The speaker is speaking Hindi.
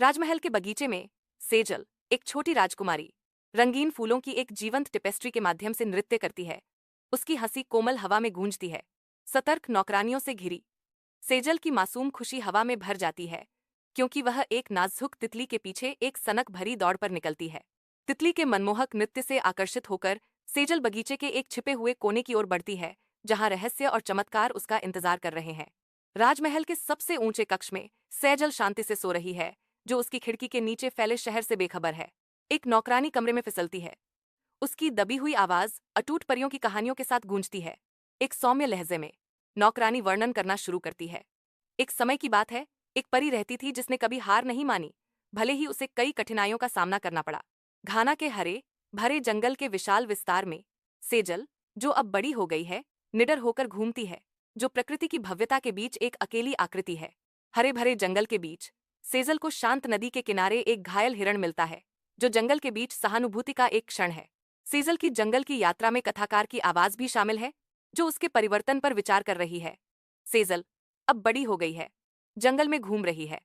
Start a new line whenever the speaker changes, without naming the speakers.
राजमहल के बगीचे में सेजल, एक छोटी राजकुमारी, रंगीन फूलों की एक जीवंत टिपेस्ट्री के माध्यम से नृत्य करती है। उसकी हंसी कोमल हवा में गूंजती है। सतर्क नौकरानियों से घिरी सेजल की मासूम खुशी हवा में भर जाती है, क्योंकि वह एक नाजुक तितली के पीछे एक सनक भरी दौड़ पर निकलती है। तितली के मनमोहक नृत्य से आकर्षित होकर सेजल बगीचे के एक छिपे हुए कोने की ओर बढ़ती है, जहां रहस्य और चमत्कार उसका इंतजार कर रहे हैं। राजमहल के सबसे ऊंचे कक्ष में सेजल शांति से सो रही है, जो उसकी खिड़की के नीचे फैले शहर से बेखबर है। एक नौकरानी कमरे में फिसलती है। उसकी दबी हुई आवाज अटूट परियों की कहानियों के साथ गूंजती है। एक सौम्य लहजे में नौकरानी वर्णन करना शुरू करती है। एक समय की बात है, एक परी रहती थी जिसने कभी हार नहीं मानी, भले ही उसे कई कठिनाइयों का सामना करना पड़ा। घाना के हरे भरे जंगल के विशाल विस्तार में सेजल, जो अब बड़ी हो गई है, निडर होकर घूमती है, जो प्रकृति की भव्यता के बीच एक अकेली आकृति है। हरे भरे जंगल के बीच सेजल को शांत नदी के किनारे एक घायल हिरण मिलता है, जो जंगल के बीच सहानुभूति का एक क्षण है। सेजल की जंगल की यात्रा में कथाकार की आवाज भी शामिल है, जो उसके परिवर्तन पर विचार कर रही है। सेजल अब बड़ी हो गई है, जंगल में घूम रही है,